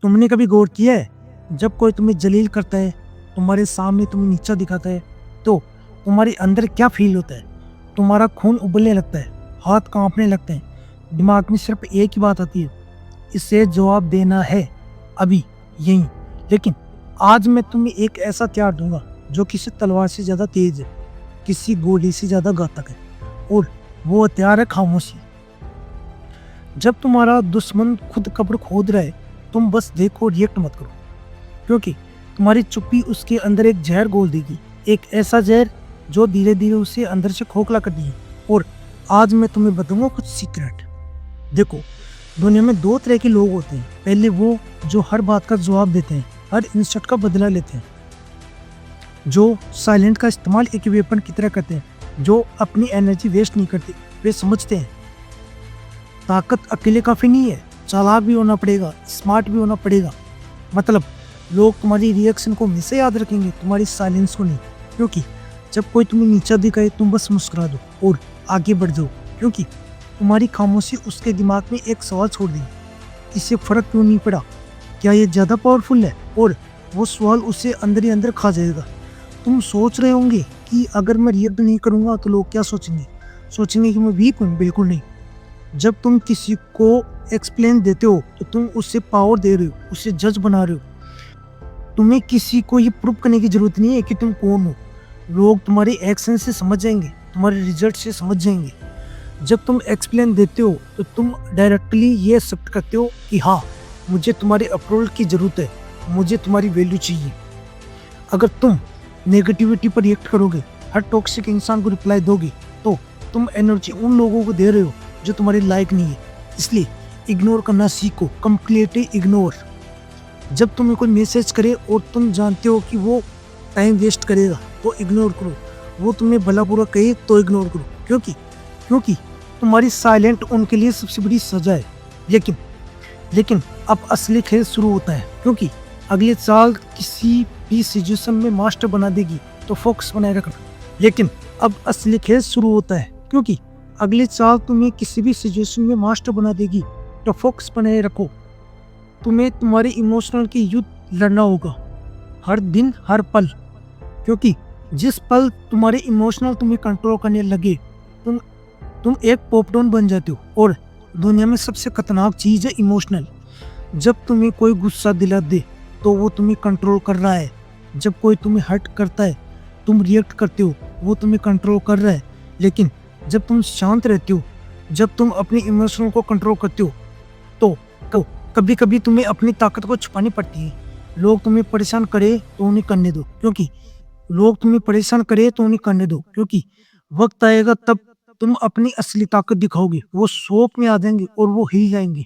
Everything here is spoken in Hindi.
तुमने कभी गौर किया है, जब कोई तुम्हें जलील करता है, तुम्हारे सामने तुम्हें नीचा दिखाता है, तो तुम्हारे अंदर क्या फील होता है? तुम्हारा खून उबलने लगता है, हाथ कांपने लगते हैं, दिमाग में सिर्फ एक ही बात आती है, इसे जवाब देना है अभी, यहीं। लेकिन आज मैं तुम्हें एक ऐसा हथियार दूंगा जो किसी तलवार से ज़्यादा तेज है, किसी गोली से ज़्यादा घातक है, और वो हथियार है खामोशी। जब तुम्हारा दुश्मन खुद कब्र खोद रहा है, तुम बस देखो, रिएक्ट मत करो, क्योंकि तुम्हारी चुप्पी उसके अंदर एक जहर घोल देगी, एक ऐसा जहर जो धीरे धीरे उसे अंदर से खोखला कर देगी। और आज मैं तुम्हें बताऊंगा कुछ सीक्रेट। देखो, दुनिया में दो तरह के लोग होते हैं। पहले वो जो हर बात का जवाब देते हैं, हर इंसल्ट का बदला लेते हैं, जो साइलेंट का इस्तेमाल एक वेपन की तरह करते हैं, जो अपनी एनर्जी वेस्ट नहीं करते। वे समझते हैं ताकत अकेले काफ़ी नहीं है, चालाक भी होना पड़ेगा, स्मार्ट भी होना पड़ेगा। मतलब लोग तुम्हारी रिएक्शन को हमेशा याद रखेंगे, तुम्हारी साइलेंस को नहीं। क्योंकि जब कोई तुम्हें नीचा दिखाए, तुम बस मुस्कुरा दो और आगे बढ़ जाओ, क्योंकि तुम्हारी खामोशी उसके दिमाग में एक सवाल छोड़ देगी, इससे फ़र्क क्यों नहीं पड़ा, क्या ये ज़्यादा पावरफुल है? और वो सवाल उसे अंदर ही अंदर खा जाएगा। तुम सोच रहे होंगे कि अगर मैं रिएक्ट नहीं करूँगा तो लोग क्या सोचेंगे? सोचेंगे कि मैं वीक हूँ। बिल्कुल नहीं। जब तुम किसी को एक्सप्लेन देते हो तो तुम उससे पावर दे रहे हो, उसे जज बना रहे हो। तुम्हें किसी को ये प्रूव करने की जरूरत नहीं है कि तुम कौन हो। लोग तुम्हारे एक्शन से समझ जाएंगे, तुम्हारे रिजल्ट से समझ जाएंगे। जब तुम एक्सप्लेन देते हो तो तुम डायरेक्टली ये एक्सेप्ट करते हो कि हाँ, मुझे तुम्हारे अप्रूवल की ज़रूरत है, मुझे तुम्हारी वैल्यू चाहिए। अगर तुम नेगेटिविटी पर रिएक्ट करोगे, हर टॉक्सिक इंसान को रिप्लाई दोगे, तो तुम एनर्जी उन लोगों को दे रहे हो जो तुम्हारे लायक नहीं है। इसलिए इग्नोर करना सीखो, कंप्लीटली इग्नोर। जब तुम्हें कोई मैसेज करे और तुम जानते हो कि वो टाइम वेस्ट करेगा, तो इग्नोर करो। वो तुम्हें भला बुरा कहे तो इग्नोर करो, क्योंकि तुम्हारी साइलेंट उनके लिए सबसे बड़ी सजा है। लेकिन अब असली खेल शुरू होता है, क्योंकि अगले साल किसी भी सिचुएशन में मास्टर बना देगी, तो फोकस बनाए रखना। लेकिन अब असली खेल शुरू होता है, क्योंकि अगले साल तुम्हें किसी भी सिचुएशन में मास्टर बना देगी, तो फोकस बनाए रखो। तुम्हें तुम्हारे इमोशनल की युद्ध लड़ना होगा, हर दिन, हर पल। क्योंकि जिस पल तुम्हारे इमोशनल तुम्हें कंट्रोल करने लगे, तुम एक पॉपडाउन बन जाते हो। और दुनिया में सबसे खतरनाक चीज़ है इमोशनल। जब तुम्हें कोई गुस्सा दिला दे तो वो तुम्हें कंट्रोल कर रहा है। जब कोई तुम्हें हर्ट करता है, तुम रिएक्ट करते हो, वो तुम्हें कंट्रोल कर रहा है। लेकिन जब तुम शांत रहते हो, जब तुम अपनी इमोशनल को कंट्रोल करते हो, तो कभी कभी तुम्हें अपनी ताकत को छुपानी पड़ती है। लोग तुम्हें परेशान करे तो उन्हें करने दो, क्योंकि वक्त आएगा तब तुम अपनी असली ताकत दिखाओगे। वो शौक में आ जाएंगे और वो हिल जाएंगे।